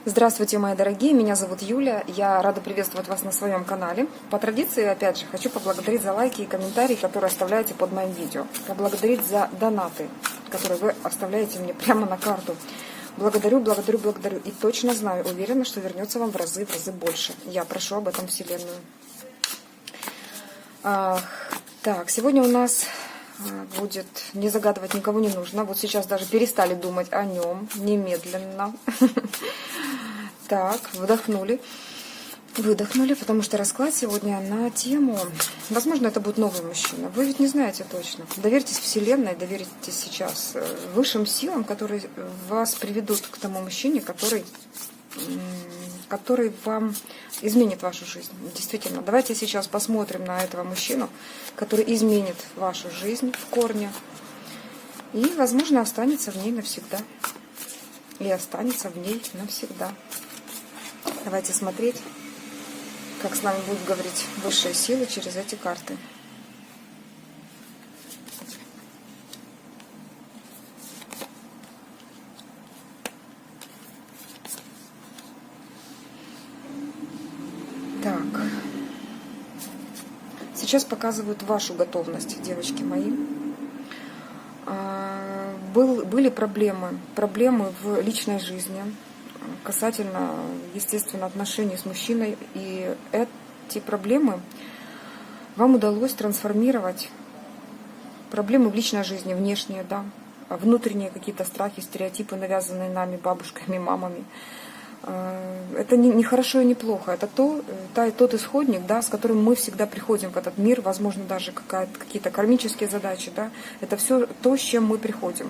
Здравствуйте, мои дорогие, меня зовут Юля, я рада приветствовать вас на своем канале. По традиции, опять же, хочу поблагодарить за лайки и комментарии, которые оставляете под моим видео. Поблагодарить за донаты, которые вы оставляете мне прямо на карту. Благодарю, благодарю, благодарю. И точно знаю, уверена, что вернется вам в разы больше. Я прошу об этом Вселенную. Так, сегодня у нас будет «Не загадывать никого не нужно». Вот сейчас даже перестали думать о нем немедленно. Так, вдохнули, выдохнули, потому что расклад сегодня на тему, возможно, это будет новый мужчина. Вы ведь не знаете точно. Доверьтесь Вселенной, доверьтесь сейчас высшим силам, которые вас приведут к тому мужчине, который вам изменит вашу жизнь. Действительно, давайте сейчас посмотрим на этого мужчину, который изменит вашу жизнь в корне и, возможно, останется в ней навсегда. И останется в ней навсегда. Давайте смотреть, как с нами будут говорить высшие силы через эти карты. Так. Сейчас показывают вашу готовность, девочки мои. Были проблемы в личной жизни, касательно, естественно, отношений с мужчиной. И эти проблемы вам удалось трансформировать. Проблемы в личной жизни, внешние, да, внутренние какие-то страхи, стереотипы, навязанные нами, бабушками, мамами. Это не хорошо и не плохо. Это тот исходник, да, с которым мы всегда приходим в этот мир. Возможно, даже какие-то кармические задачи. Да. Это все то, с чем мы приходим.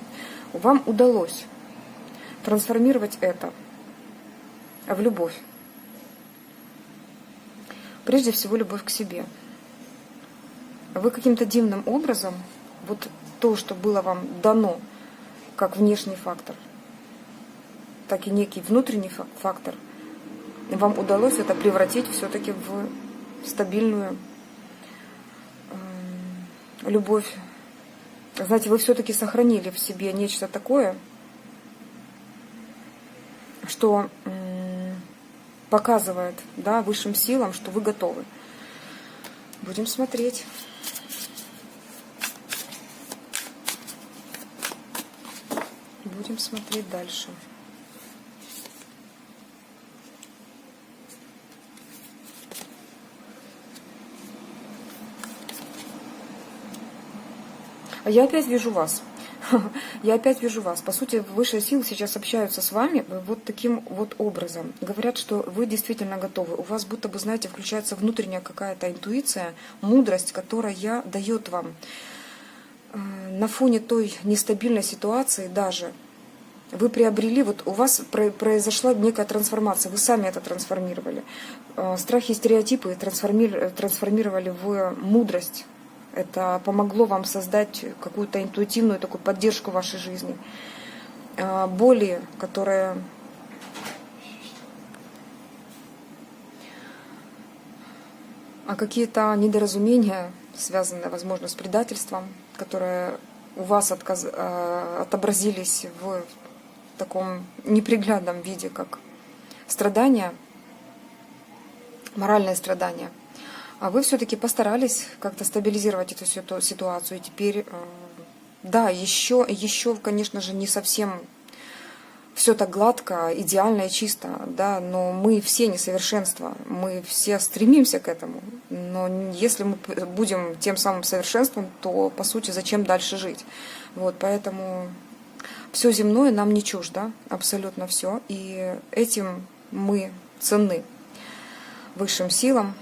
Вам удалось трансформировать это в любовь. Прежде всего, любовь к себе. Вы каким-то дивным образом, вот то, что было вам дано, как внешний фактор, так и некий внутренний фактор, вам удалось это превратить все-таки в стабильную любовь. Знаете, вы все-таки сохранили в себе нечто такое, что показывает, да, высшим силам, что вы готовы. Будем смотреть. Будем смотреть дальше. Я опять вижу вас. Я опять вижу вас. По сути, высшие силы сейчас общаются с вами вот таким вот образом. Говорят, что вы действительно готовы. У вас будто бы, знаете, включается внутренняя какая-то интуиция, мудрость, которая дает вам на фоне той нестабильной ситуации даже. Вы приобрели, вот у вас произошла некая трансформация, вы сами это трансформировали. Страхи и стереотипы трансформировали в мудрость. Это помогло вам создать какую-то интуитивную такую поддержку в вашей жизни. Боли, которые какие-то недоразумения, связанные, возможно, с предательством, которые у вас отобразились в таком неприглядном виде, как страдания, моральные страдания. А вы все-таки постарались как-то стабилизировать эту ситуацию. И теперь, да, еще, конечно же, не совсем все так гладко, идеально и чисто, да, но мы все несовершенства, мы все стремимся к этому. Но если мы будем тем самым совершенством, то, по сути, зачем дальше жить? Вот, поэтому все земное нам не чуждо, абсолютно все. И этим мы ценны высшим силам.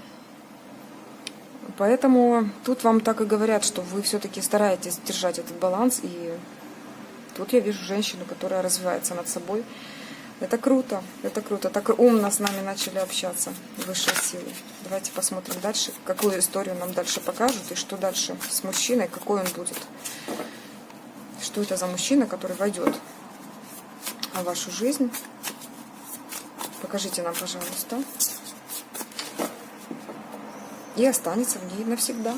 Поэтому тут вам так и говорят, что вы все-таки стараетесь держать этот баланс. И тут я вижу женщину, которая развивается над собой. Это круто, это круто. Так и умно с нами начали общаться высшие силы. Давайте посмотрим дальше, какую историю нам дальше покажут. И что дальше с мужчиной, какой он будет. Что это за мужчина, который войдет в вашу жизнь. Покажите нам, пожалуйста. И останется в ней навсегда.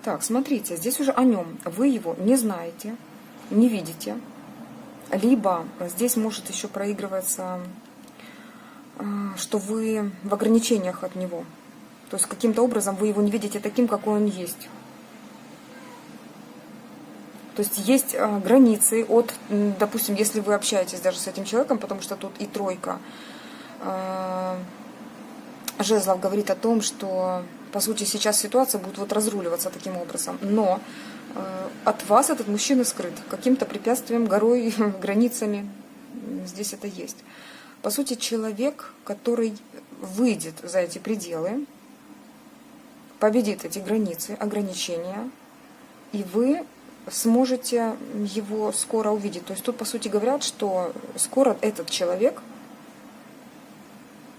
Так, смотрите, здесь уже о нем. Вы его не знаете, не видите. Либо здесь может еще проигрываться, что вы в ограничениях от него. То есть каким-то образом вы его не видите таким, какой он есть. То есть есть границы от, допустим, если вы общаетесь даже с этим человеком, потому что тут и тройка жезлов говорит о том, что, по сути, сейчас ситуация будет вот разруливаться таким образом. Но от вас этот мужчина скрыт каким-то препятствием, горой, границами. Здесь это есть. По сути, человек, который выйдет за эти пределы, победит эти границы, ограничения, и вы сможете его скоро увидеть. То есть тут, по сути, говорят, что скоро этот человек,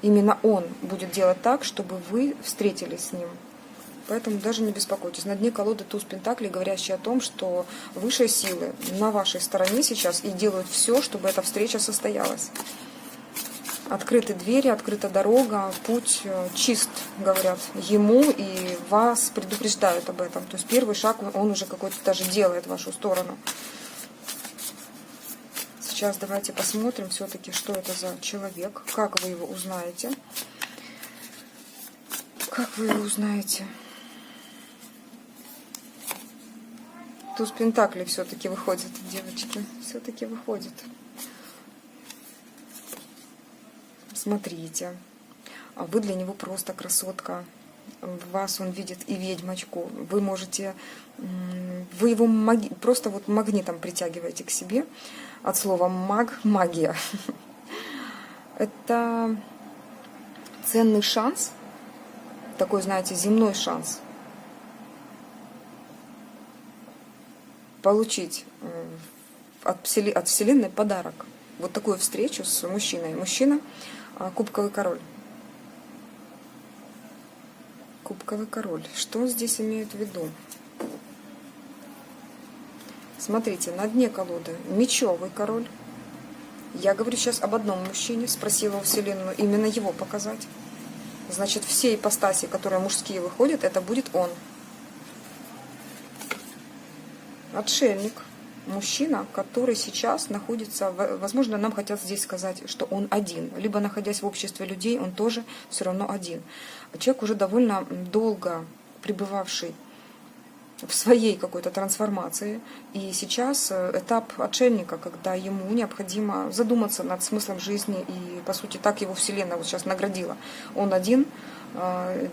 именно он будет делать так, чтобы вы встретились с ним. Поэтому даже не беспокойтесь. На дне колоды туз пентаклей, говорящий о том, что высшие силы на вашей стороне сейчас и делают все, чтобы эта встреча состоялась. Открыты двери, открыта дорога, путь чист, говорят ему, и вас предупреждают об этом. То есть первый шаг он уже какой-то даже делает в вашу сторону. Сейчас давайте посмотрим все-таки, что это за человек, как вы его узнаете. Как вы его узнаете? Туз пентаклей все-таки выходит, девочки, все-таки выходит. Смотрите, вы для него просто красотка, в вас он видит и ведьмочку, вы можете, вы его просто вот магнитом притягиваете к себе, от слова маг, магия. Это ценный шанс, такой, знаете, земной шанс, получить от Вселенной подарок. Вот такую встречу с мужчиной. Мужчина — кубковый король. Кубковый король. Что здесь имеют в виду? Смотрите, на дне колоды мечевый король. Я говорю сейчас об одном мужчине. Спросила у Вселенную именно его показать. Значит, все ипостаси, которые мужские выходят, это будет он. Отшельник. Мужчина, который сейчас находится, возможно, нам хотят здесь сказать, что он один. Либо, находясь в обществе людей, он тоже все равно один. Человек, уже довольно долго пребывавший в своей какой-то трансформации. И сейчас этап отшельника, когда ему необходимо задуматься над смыслом жизни. И, по сути, так его Вселенная вот сейчас наградила. Он один,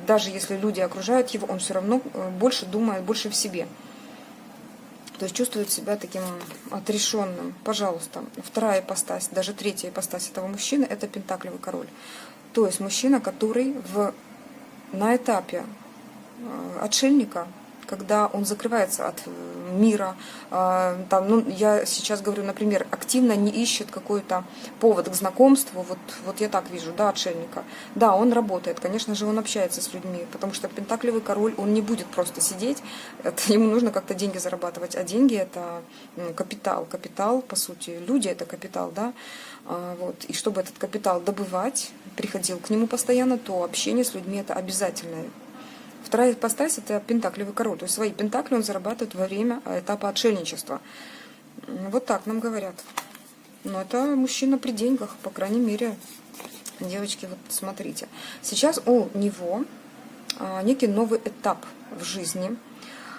даже если люди окружают его, он все равно больше думает, больше в себе. То есть чувствует себя таким отрешенным. Пожалуйста, вторая ипостась, даже третья ипостась этого мужчины — это пентаклевый король. То есть мужчина, который на этапе отшельника, когда он закрывается от мира, я сейчас говорю, например, активно не ищет какой-то повод к знакомству, вот я так вижу, да, отшельника. Да, он работает, конечно же, он общается с людьми, потому что пентаклевый король, он не будет просто сидеть, ему нужно как-то деньги зарабатывать, а деньги — это капитал, по сути, люди — это капитал, да, и чтобы этот капитал добывать, приходил к нему постоянно, то общение с людьми — это обязательное. Вторая ипостась — это пентаклевый король. То есть свои пентакли он зарабатывает во время этапа отшельничества. Вот так нам говорят. Но это мужчина при деньгах, по крайней мере. Девочки, вот смотрите. Сейчас у него некий новый этап в жизни.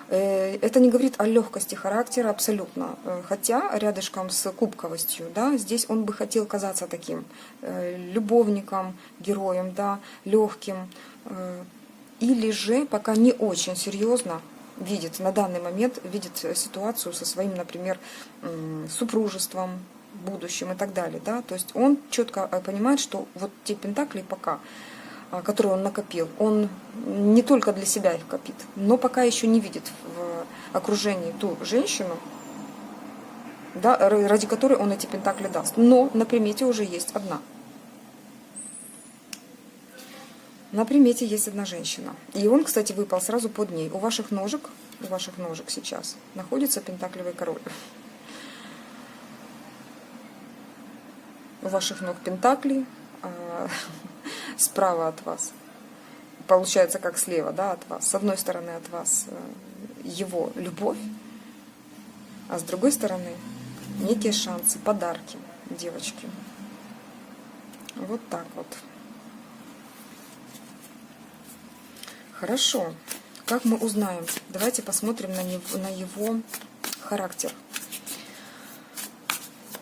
Это не говорит о легкости характера абсолютно. Хотя рядышком с кубковостью, да, здесь он бы хотел казаться таким любовником, героем, да, легким. Или же пока не очень серьезно видит, на данный момент видит ситуацию со своим, например, супружеством, будущим и так далее. Да? То есть он четко понимает, что вот те пентакли пока, которые он накопил, он не только для себя их копит, но пока еще не видит в окружении ту женщину, да, ради которой он эти пентакли даст. Но на примете уже есть одна. На примете есть одна женщина. И он, кстати, выпал сразу под ней. У ваших ножек сейчас находится пентаклевый король. У ваших ног пентакли, справа от вас. Получается, как слева, да, от вас. С одной стороны от вас его любовь, а с другой стороны некие шансы, подарки, девочки. Вот так вот. Хорошо. Как мы узнаем? Давайте посмотрим на его характер.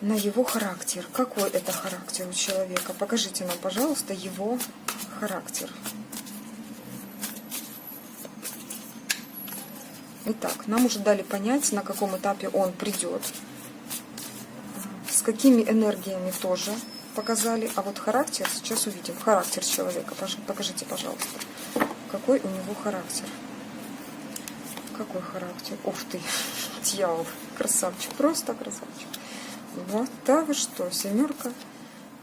На его характер. Какой это характер у человека? Покажите нам, пожалуйста, его характер. Итак, нам уже дали понять, на каком этапе он придет. С какими энергиями тоже показали. А вот характер, сейчас увидим. Характер человека. Покажите, пожалуйста. Какой у него характер? Какой характер? Ух ты, дьявол, красавчик, просто красавчик. Вот, да вы что, семерка?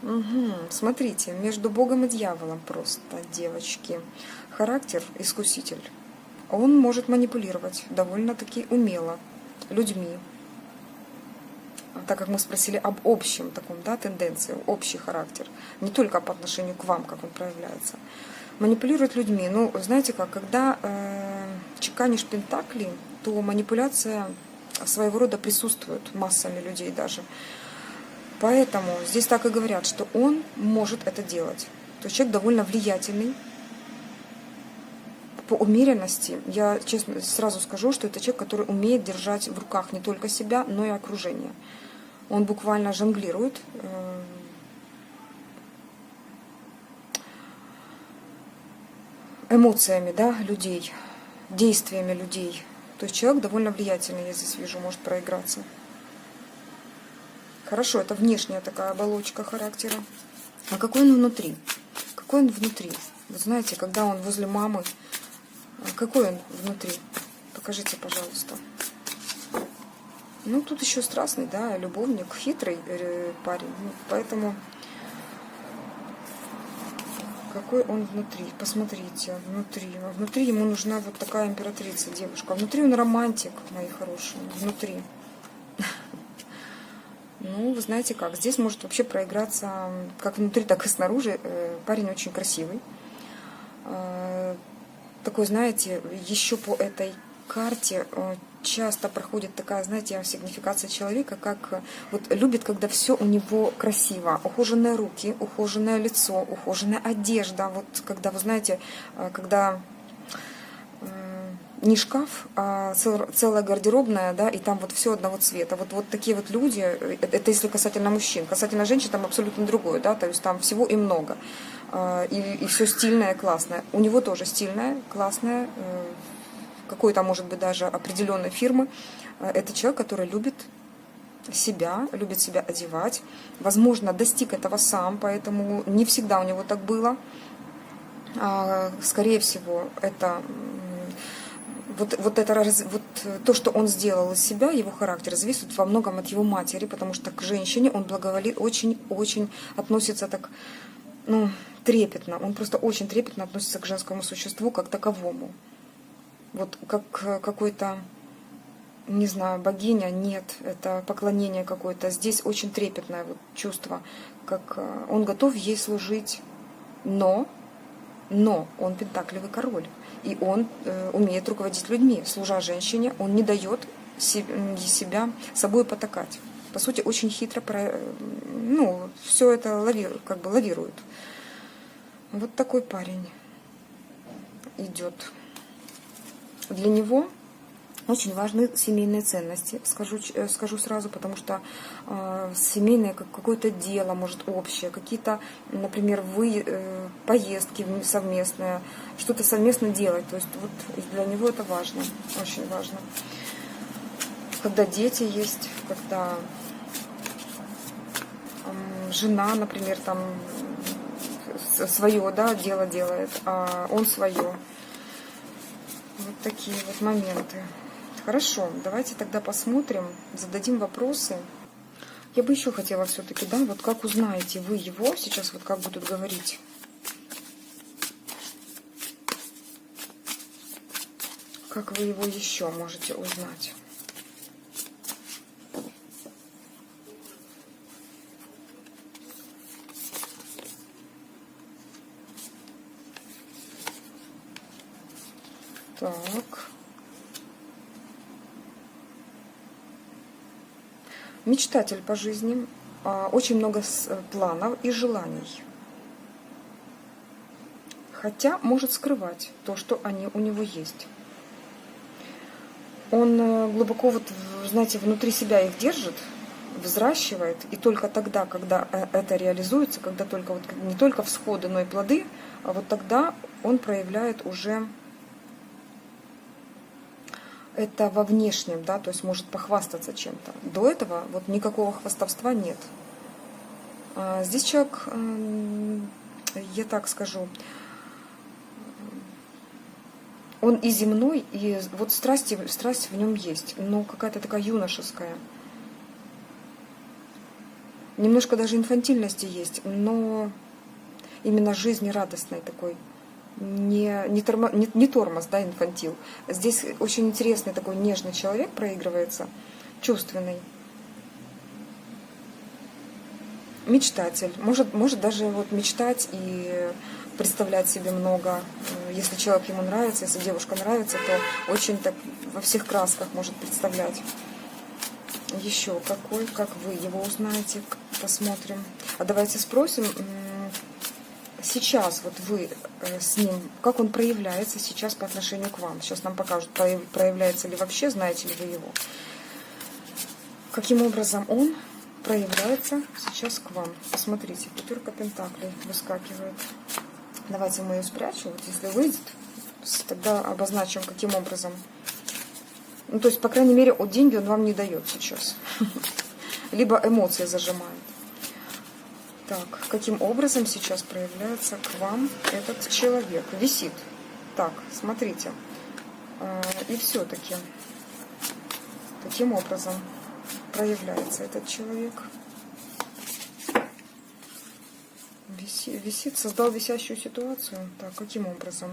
Угу. Смотрите, между Богом и дьяволом просто, девочки. Характер искуситель. Он может манипулировать довольно-таки умело людьми. Так как мы спросили об общем таком, да, тенденции, общий характер. Не только по отношению к вам, как он проявляется. Манипулирует людьми. Ну, знаете как, когда чеканишь пентакли, то манипуляция своего рода присутствует массами людей даже. Поэтому здесь так и говорят, что он может это делать. То есть человек довольно влиятельный. По умеренности, я честно сразу скажу, что это человек, который умеет держать в руках не только себя, но и окружение. Он буквально жонглирует. Эмоциями, да, людей, действиями людей. То есть человек довольно влиятельный, я здесь вижу, может проиграться. Хорошо, это внешняя такая оболочка характера. А какой он внутри? Какой он внутри? Вы знаете, когда он возле мамы, какой он внутри? Покажите, пожалуйста. Ну, тут еще страстный, да, любовник, хитрый парень. Поэтому... Какой он внутри? Посмотрите, внутри. Внутри ему нужна вот такая императрица, девушка. Внутри он романтик, мои хорошие. Внутри. Ну, вы знаете как, здесь может вообще проиграться как внутри, так и снаружи. Парень очень красивый. Такой, знаете, еще по этой карте часто проходит такая, знаете, сигнификация человека, как вот любит, когда все у него красиво. Ухоженные руки, ухоженное лицо, ухоженная одежда. Вот когда, вы знаете, когда не шкаф, а целая гардеробная, да, и там вот все одного цвета. Вот такие вот люди, это если касательно мужчин. Касательно женщин там абсолютно другое, да, то есть там всего и много. И все стильное, классное. У него тоже стильное, классное, какой-то, может быть, даже определенной фирмы. Это человек, который любит себя одевать. Возможно, достиг этого сам, поэтому не всегда у него так было. Скорее всего, это то, что он сделал из себя, его характер, зависит во многом от его матери, потому что к женщине он очень относится так, ну, трепетно. Он просто очень трепетно относится к женскому существу как таковому. Вот как какой-то, не знаю, богиня, нет, это поклонение какое-то. Здесь очень трепетное вот чувство, как он готов ей служить, но он пентаклевый король, и он умеет руководить людьми. Служа женщине, он не дает себя собой потакать. По сути, очень хитро, ну, все это лавирует. Вот такой парень идет. Для него очень важны семейные ценности, скажу сразу, потому что семейное какое-то дело, может, общее, какие-то, например, поездки совместные, что-то совместно делать. То есть вот для него это важно, очень важно. Когда дети есть, когда жена, например, там свое, да, дело делает, а он свое. Вот такие вот моменты. Хорошо, давайте тогда посмотрим, зададим вопросы. Я бы еще хотела все-таки, да, вот как узнаете вы его, сейчас вот как будут говорить. Как вы его еще можете узнать? Так. Мечтатель по жизни, очень много планов и желаний. Хотя может скрывать то, что они у него есть. Он глубоко, вот, знаете, внутри себя их держит, взращивает, и только тогда, когда это реализуется, когда только вот не только всходы, но и плоды, а вот тогда он проявляет уже это во внешнем, да, то есть может похвастаться чем-то. До этого вот никакого хвастовства нет. Здесь человек, я так скажу, он и земной, и вот страсть в нем есть, но какая-то такая юношеская. Немножко даже инфантильности есть, но именно жизнерадостной такой. Не тормоз, да, инфантил. Здесь очень интересный такой нежный человек проигрывается, чувственный. Мечтатель. Может даже вот мечтать и представлять себе много. Если человек ему нравится, если девушка нравится, то очень так во всех красках может представлять. Еще какой, как вы его узнаете, посмотрим. А давайте спросим, сейчас вот вы с ним, как он проявляется сейчас по отношению к вам. Сейчас нам покажут, проявляется ли вообще, знаете ли вы его. Каким образом он проявляется сейчас к вам. Посмотрите, пятерка пентаклей выскакивает. Давайте мы ее спрячем. Вот если выйдет, тогда обозначим, каким образом. Ну, то есть, по крайней мере, деньги он вам не дает сейчас. Либо эмоции зажимает. Так, каким образом сейчас проявляется к вам этот человек? Висит. Так, смотрите. И все-таки, каким образом проявляется этот человек? Висит, создал висящую ситуацию. Так, каким образом?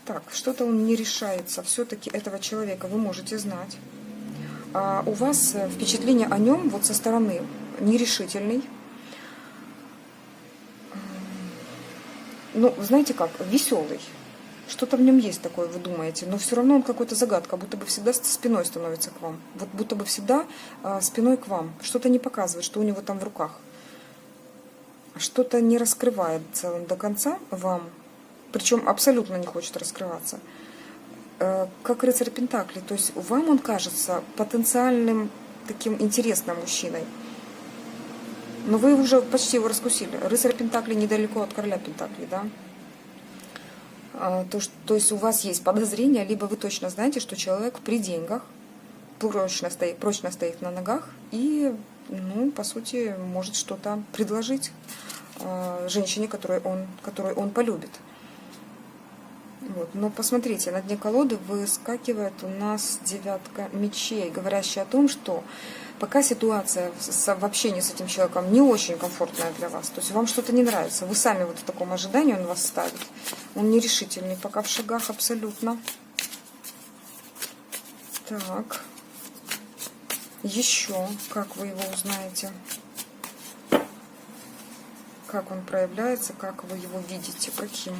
Так, что-то он не решается. Все-таки этого человека вы можете знать. А у вас впечатление о нем вот со стороны нерешительный. Ну, знаете как, веселый. Что-то в нем есть такое, вы думаете, но все равно он какой-то загадка, будто бы всегда спиной становится к вам. Вот будто бы всегда спиной к вам. Что-то не показывает, что у него там в руках. Что-то не раскрывает целым до конца вам. Причем абсолютно не хочет раскрываться. Как рыцарь Пентаклей. То есть вам он кажется потенциальным таким интересным мужчиной. Но вы уже почти его раскусили. Рыцарь Пентаклей недалеко от короля Пентаклей, да? То есть у вас есть подозрение, либо вы точно знаете, что человек при деньгах прочно стоит на ногах и, ну, по сути, может что-то предложить женщине, которую он полюбит. Вот. Но посмотрите, на дне колоды выскакивает у нас девятка мечей, говорящая о том, что пока ситуация в общении с этим человеком не очень комфортная для вас, то есть вам что-то не нравится, вы сами вот в таком ожидании, он вас ставит, он нерешительный пока в шагах абсолютно. Так, еще, как вы его узнаете? Как он проявляется, как вы его видите, каким?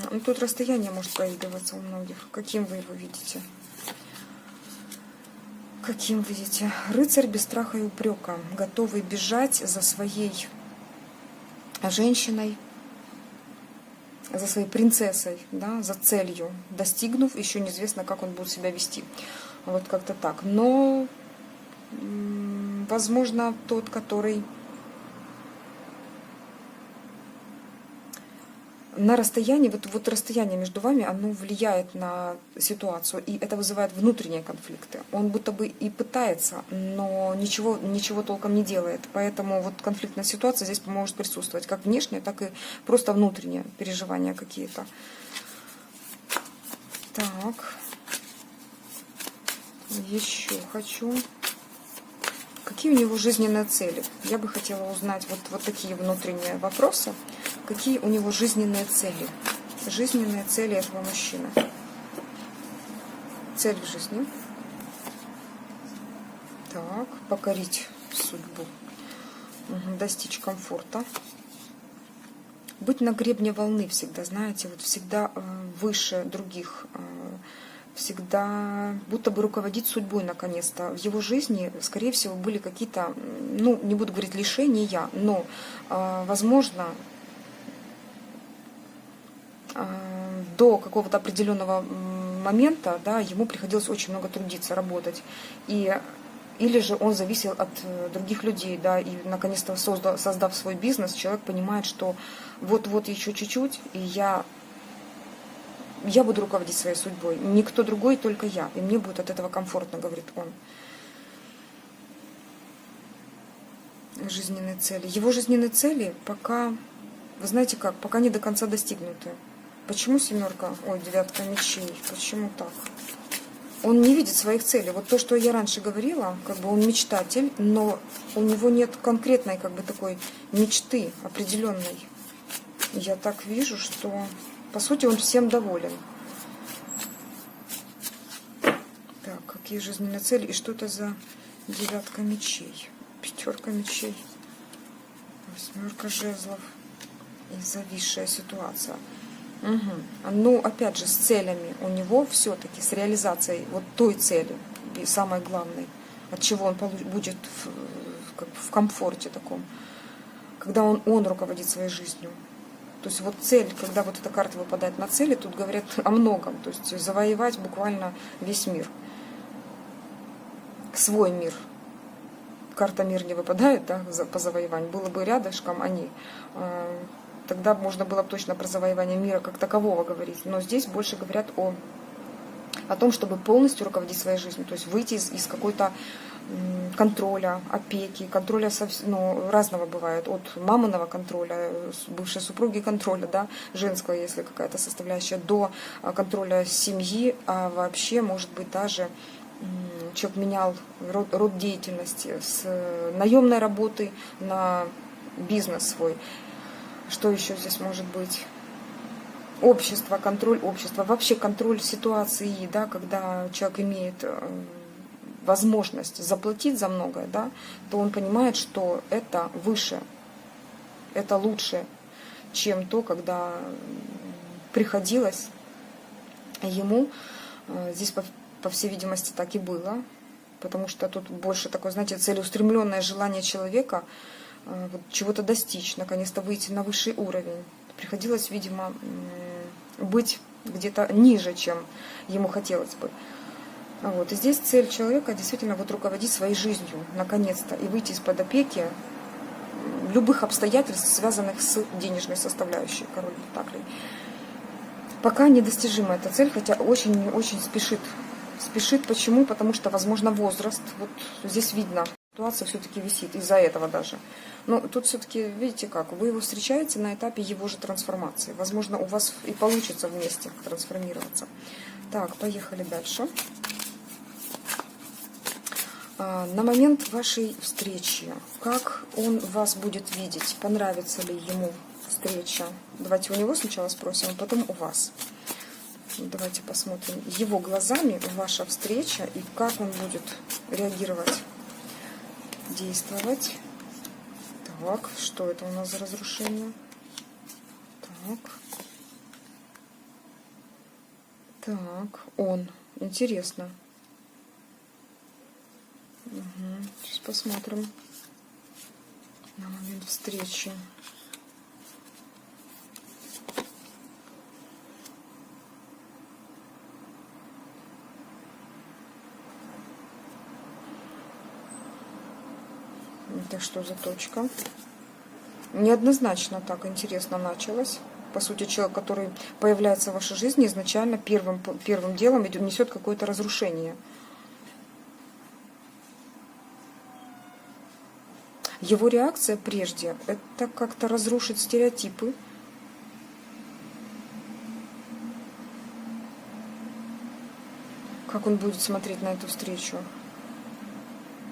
Ну, тут расстояние может проигрываться у многих. Каким вы его видите? Каким видите? Рыцарь без страха и упрека, готовый бежать за своей женщиной, за своей принцессой, да, за целью, достигнув, еще неизвестно, как он будет себя вести. Вот как-то так. Но, возможно, тот, который на расстоянии, вот расстояние между вами, оно влияет на ситуацию, и это вызывает внутренние конфликты. Он будто бы и пытается, но ничего толком не делает. Поэтому вот конфликтная ситуация здесь может присутствовать, как внешне, так и просто внутренние переживания какие-то. Так, еще хочу. Какие у него жизненные цели? Я бы хотела узнать вот такие внутренние вопросы. Какие у него жизненные цели? Жизненные цели этого мужчины. Цель в жизни. Так, покорить судьбу. Достичь комфорта. Быть на гребне волны всегда, знаете, вот всегда выше других. всегда будто бы руководить судьбой наконец-то. В его жизни, скорее всего, были какие-то, ну, не буду говорить лишения, но, возможно, до какого-то определенного момента, да, ему приходилось очень много трудиться, работать. Или же он зависел от других людей, да, и наконец-то создав свой бизнес, человек понимает, что вот-вот еще чуть-чуть, и я буду руководить своей судьбой. Никто другой, только я. И мне будет от этого комфортно, говорит он. Жизненные цели. Его жизненные цели пока, вы знаете как, пока не до конца достигнуты. Почему семерка? Ой, девятка мечей. Почему так? Он не видит своих целей. Вот то, что я раньше говорила, как бы он мечтатель, но у него нет конкретной, как бы, такой мечты определенной. Я так вижу, что, по сути, он всем доволен. Так, какие жизненные цели? И что это за девятка мечей? Пятерка мечей. Восьмерка жезлов. И зависшая ситуация. Угу. Ну, опять же, с целями у него все-таки, с реализацией вот той цели, и самой главной, от чего он будет в комфорте таком, когда он руководит своей жизнью. То есть вот цель, когда вот эта карта выпадает на цели, тут говорят о многом, то есть завоевать буквально весь мир, свой мир. Карта мир не выпадает, да, по завоеванию, было бы рядышком они. Тогда можно было бы точно про завоевание мира как такового говорить. Но здесь больше говорят о том, чтобы полностью руководить своей жизнью. То есть выйти из какой-то контроля, опеки, контроля разного бывает. От маминого контроля, бывшей супруги контроля, да, женского, если какая-то составляющая, до контроля семьи, а вообще, может быть, даже человек менял род деятельности с наемной работы на бизнес свой. Что еще здесь может быть? Общество, контроль общества, вообще контроль ситуации, да, когда человек имеет возможность заплатить за многое, да, то он понимает, что это выше, это лучше, чем то, когда приходилось ему. Здесь, по всей видимости, так и было, потому что тут больше такое, знаете, целеустремленное желание человека чего-то достичь, наконец-то выйти на высший уровень. Приходилось, видимо, быть где-то ниже, чем ему хотелось бы. Вот. И здесь цель человека действительно вот руководить своей жизнью, наконец-то, и выйти из-под опеки любых обстоятельств, связанных с денежной составляющей, король пентаклей. Пока недостижима эта цель, хотя очень-очень спешит. Спешит почему? Потому что, возможно, возраст. Вот здесь видно. Ситуация все-таки висит, из-за этого даже. Но тут все-таки, видите как, вы его встречаете на этапе его же трансформации. Возможно, у вас и получится вместе трансформироваться. Так, поехали дальше. На момент вашей встречи, как он вас будет видеть? Понравится ли ему встреча? Давайте у него сначала спросим, а потом у вас. Давайте посмотрим его глазами ваша встреча и как он будет реагировать, действовать. Так, что это у нас за разрушение? Так, он. Интересно. Угу. Сейчас посмотрим на момент встречи. Это что за точка? Неоднозначно так интересно началось. По сути, человек, который появляется в вашей жизни, изначально первым делом несет какое-то разрушение. Его реакция прежде – это как-то разрушить стереотипы. Как он будет смотреть на эту встречу?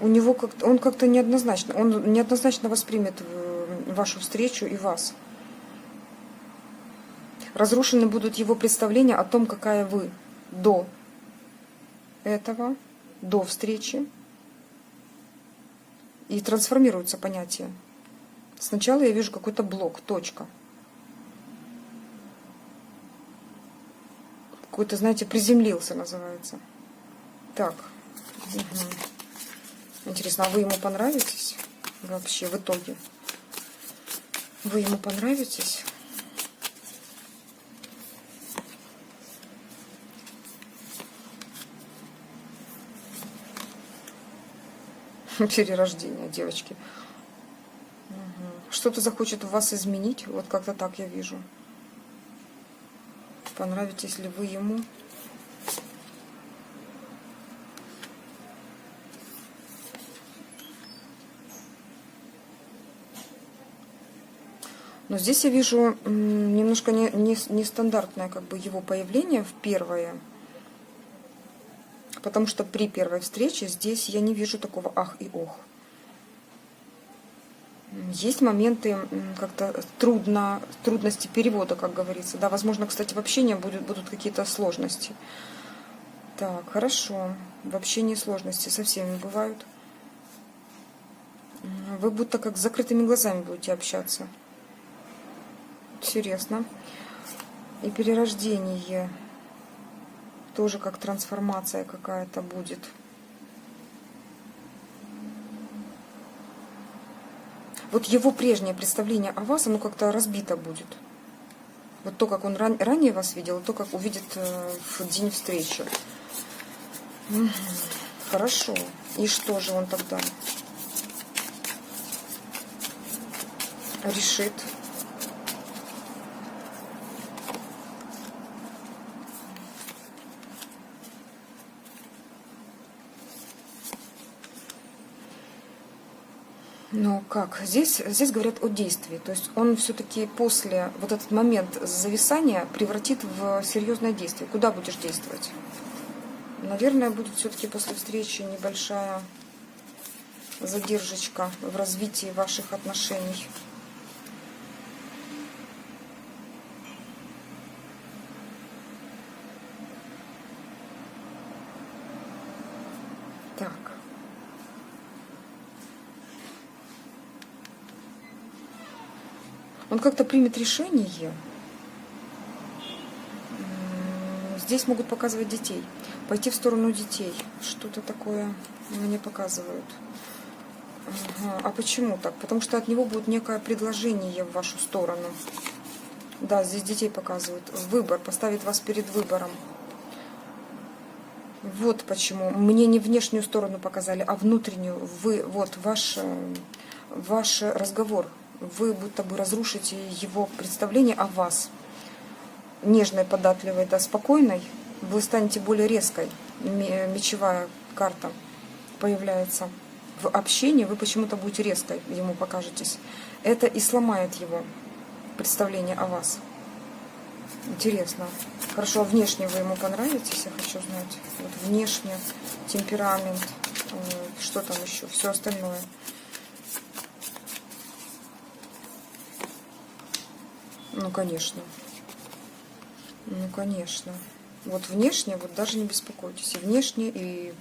Он как-то неоднозначно, он неоднозначно воспримет вашу встречу и вас. Разрушены будут его представления о том, какая вы до этого, до встречи. И трансформируются понятия. Сначала я вижу какой-то блок, точка. какой-то, знаете, приземлился, называется. Так. Угу. Интересно, а вы ему понравитесь? Вообще, в итоге. Вы ему понравитесь? Перерождение, девочки. Угу. Что-то захочет в вас изменить. Вот как-то так я вижу. Понравитесь ли вы ему? Но здесь я вижу немножко нестандартное как бы его появление в первое. Потому что при первой встрече здесь я не вижу такого ах и ох. Есть моменты как-то трудности перевода, как говорится. Да, возможно, кстати, в общении будут какие-то сложности. Так, хорошо. В общении сложности со всеми бывают. Вы будто как с закрытыми глазами будете общаться. Интересно. И перерождение тоже как трансформация какая-то будет. Вот его прежнее представление о вас, оно как-то разбито будет. Вот то, как он ранее вас видел, и то, как увидит в день встречи. Угу. Хорошо. И что же он тогда решит? Ну как? Здесь говорят о действии. То есть он все-таки после вот этот момент зависания превратит в серьезное действие. Куда будешь действовать? Наверное, будет все-таки после встречи небольшая задержечка в развитии ваших отношений. Так. Он как-то примет решение. Здесь могут показывать детей. Пойти в сторону детей. Что-то такое мне показывают. Ага. А почему так? Потому что от него будет некое предложение в вашу сторону. Да, здесь детей показывают. Выбор. Поставит вас перед выбором. Вот почему. Мне не внешнюю сторону показали, а внутреннюю. Вы, вот, ваш разговор. Вы будто бы разрушите его представление о вас. Нежной, податливой, да, спокойной. Вы станете более резкой. Мечевая карта появляется. В общении вы почему-то будете резкой, ему покажетесь. Это и сломает его представление о вас. Интересно. Хорошо, а внешне вы ему понравитесь? Я хочу знать. Вот внешне, темперамент, что там еще, все остальное. Ну, конечно. Ну, конечно. Вот внешне, вот даже не беспокойтесь. И внешне, и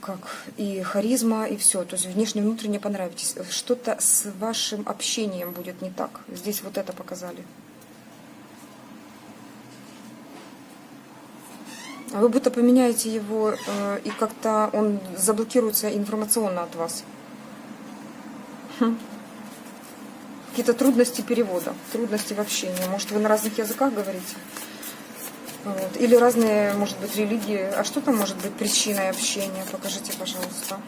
как, и харизма, и все. То есть внешне, внутренне понравитесь. Что-то с вашим общением будет не так. Здесь вот это показали. Вы будто поменяете его, и как-то он заблокируется информационно от вас. Какие-то трудности перевода, трудности в общении. Может, вы на разных языках говорите? Вот. Или разные, может быть, религии. А что там может быть причиной общения? Покажите, пожалуйста.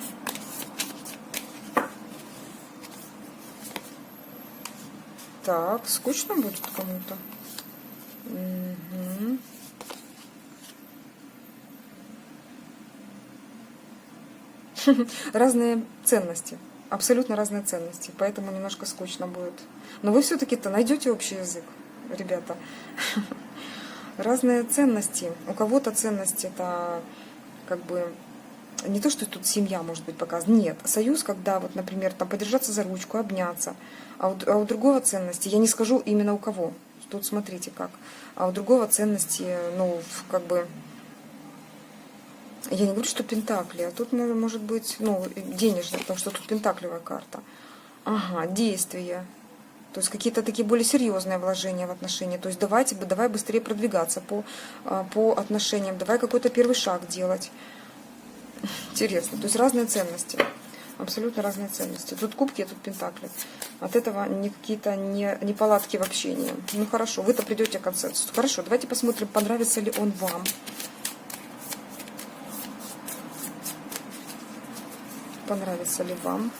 Так, скучно будет кому-то? Угу. Разные ценности. Абсолютно разные ценности, поэтому немножко скучно будет. Но вы все-таки-то найдете общий язык, ребята. Разные ценности. У кого-то ценности это как бы не то, что тут семья может быть показана. Нет, союз, когда вот, например, там подержаться за ручку, обняться. А у другого ценности, я не скажу именно у кого. Тут смотрите как. А у другого ценности, ну, как бы... Я не говорю, что пентакли, а тут может быть, ну, денежная, потому что тут пентаклевая карта. Ага, действие. То есть какие-то такие более серьезные вложения в отношения. То есть давай быстрее продвигаться по отношениям, давай какой-то первый шаг делать. Интересно. То есть разные ценности. Абсолютно разные ценности. Тут кубки, тут пентакли. От этого какие-то неполадки в общении. Ну хорошо, вы-то придете к консенсусу. Хорошо, давайте посмотрим, понравится ли он вам. Понравится ли вам.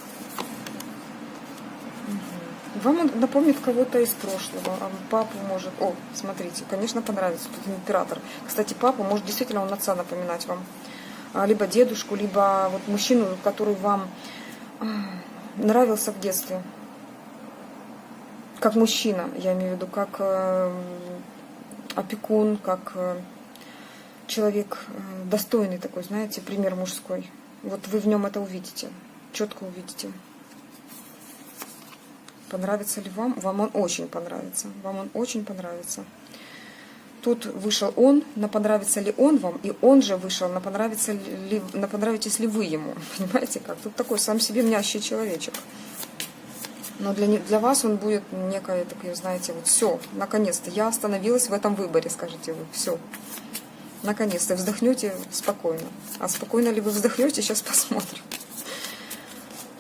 Вам он напомнит кого-то из прошлого. Папу может... О, смотрите, конечно, понравится. Тут император. Кстати, папа может действительно он отца напоминать вам. Либо дедушку, либо вот мужчину, который вам нравился в детстве. Как мужчина, я имею в виду, как опекун, как человек достойный такой, знаете, пример мужской. Вот вы в нем это увидите, четко увидите. Понравится ли вам? Вам он очень понравится. Вам он очень понравится. Тут вышел он, на понравится ли он вам, и он же вышел, на понравитесь ли вы ему. Понимаете как? Тут такой сам себе мнящий человечек. Но для вас он будет некое такое, знаете, вот все, наконец-то я остановилась в этом выборе, скажете вы, все. Наконец-то вздохнете спокойно. А спокойно ли вы вздохнете, сейчас посмотрим.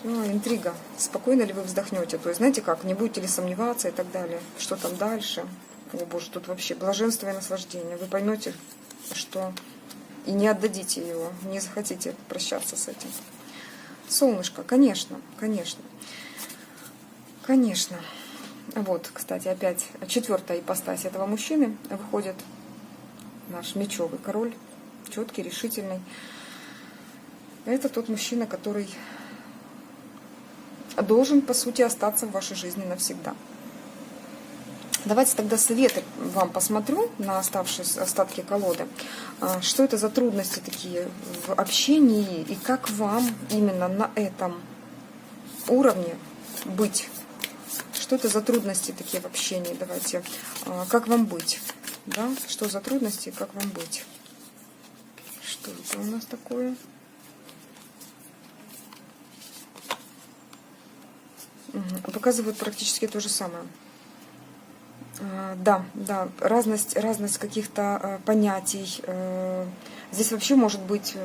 Интрига. Спокойно ли вы вздохнете? То есть, знаете как, не будете ли сомневаться и так далее. Что там дальше? О боже, тут вообще блаженство и наслаждение. Вы поймете, что и не отдадите его, не захотите прощаться с этим. Солнышко, конечно, конечно. Конечно. Вот, кстати, опять 4-я ипостась этого мужчины выходит. Наш мечевый король, четкий, решительный. Это тот мужчина, который должен, по сути, остаться в вашей жизни навсегда. Давайте тогда советы вам посмотрю на остатки колоды. Что это за трудности такие в общении и как вам именно на этом уровне быть? Что это за трудности такие в общении? Давайте. Как вам быть? Да? Что за трудности, как вам быть? Что это у нас такое? Показывают практически то же самое. Да, разность каких-то понятий. Здесь вообще может быть,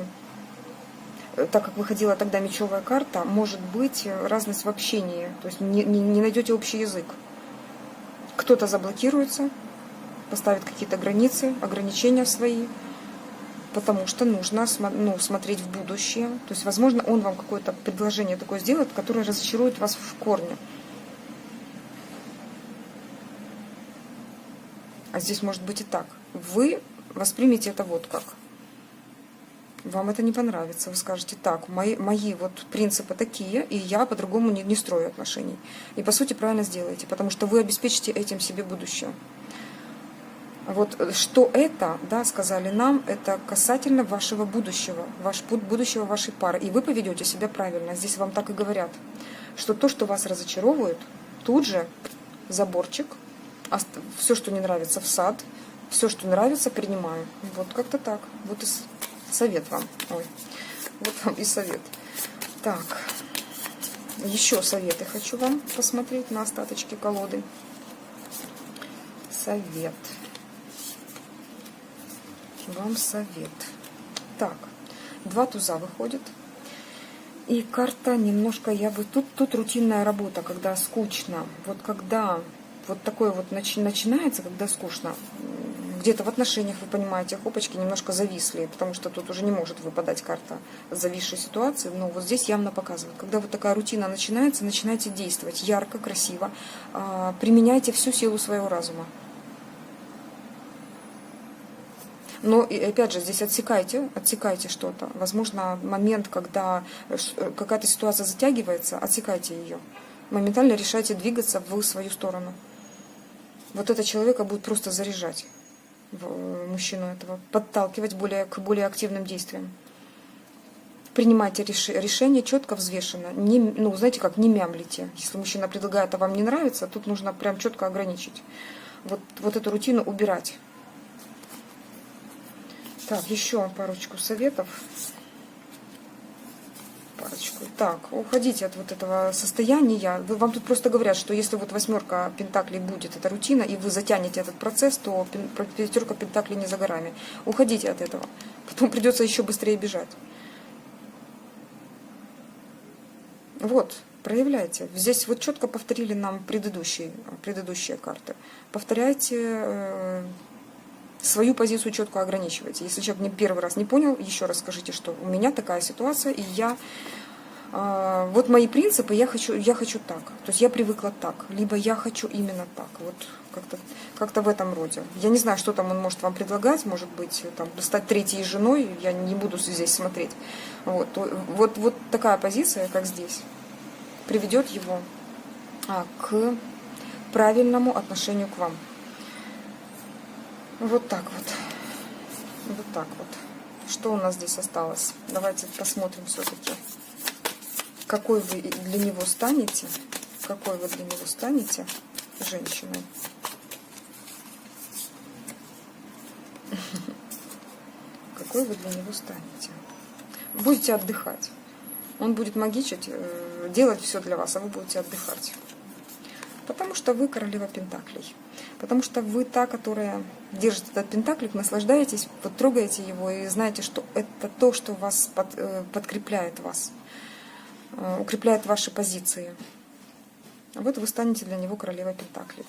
так как выходила тогда мечевая карта, может быть разность в общении. То есть не найдете общий язык. Кто-то заблокируется, поставит какие-то границы, ограничения свои, потому что нужно смотреть в будущее. То есть, возможно, он вам какое-то предложение такое сделает, которое разочарует вас в корне. А здесь может быть и так. Вы воспримете это вот как. Вам это не понравится. Вы скажете, так, мои вот принципы такие, и я по-другому не строю отношений. И по сути правильно сделаете, потому что вы обеспечите этим себе будущее. Вот что это, да, сказали нам, это касательно вашего будущего, будущего вашей пары. И вы поведете себя правильно. Здесь вам так и говорят, что то, что вас разочаровывает, тут же заборчик, все, что не нравится, в сад, все, что нравится, принимаю. Вот как-то так. Вот и совет вам. Ой, вот вам и совет. Так, еще советы хочу вам посмотреть на остаточки колоды. Совет. Вам совет. Так, 2 туза выходит. И карта немножко, тут рутинная работа, когда скучно. Вот когда вот такое вот начинается, когда скучно, где-то в отношениях, вы понимаете, хопочки немножко зависли, потому что тут уже не может выпадать карта зависшей ситуации, но вот здесь явно показывают. Когда вот такая рутина начинается, начинайте действовать ярко, красиво, применяйте всю силу своего разума. Но, опять же, здесь отсекайте что-то. Возможно, момент, когда какая-то ситуация затягивается, отсекайте ее. Моментально решайте двигаться в свою сторону. Вот это человека будет просто заряжать, мужчину этого, подталкивать к более активным действиям. Принимайте решение четко, взвешенно. Знаете как, не мямлите. Если мужчина предлагает, а вам не нравится, тут нужно прям четко ограничить. Вот эту рутину убирать. Так, еще парочку советов. десяточку. Так, уходите от вот этого состояния. Вам тут просто говорят, что если вот 8 пентаклей будет, это рутина, и вы затянете этот процесс, то 5 пентаклей не за горами. Уходите от этого. Потом придется еще быстрее бежать. Вот, проявляйте. Здесь вот четко повторили нам предыдущие карты. Повторяйте свою позицию, четко ограничивайте. Если человек не первый раз не понял, еще раз скажите, что у меня такая ситуация, и я вот мои принципы, я хочу так. То есть я привыкла так, либо я хочу именно так. Вот как-то в этом роде. Я не знаю, что там он может вам предлагать, может быть, там, стать третьей женой, я не буду здесь смотреть. Вот такая позиция, как здесь, приведет его к правильному отношению к вам. Вот так вот. Вот так вот. Что у нас здесь осталось? Давайте посмотрим все-таки, какой вы для него станете. Какой вы для него станете женщиной. Какой вы для него станете. Будете отдыхать. Он будет магичить, делать все для вас, а вы будете отдыхать. Потому что вы королева пентаклей. Потому что вы та, которая держит этот пентаклик, наслаждаетесь, вот трогаете его и знаете, что это то, что вас подкрепляет вас, укрепляет ваши позиции. А вот вы станете для него королевой пентаклей.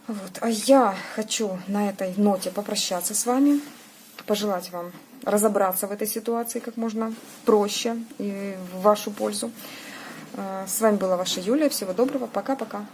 Вот. А я хочу на этой ноте попрощаться с вами, пожелать вам разобраться в этой ситуации как можно проще и в вашу пользу. С вами была ваша Юлия. Всего доброго. Пока-пока.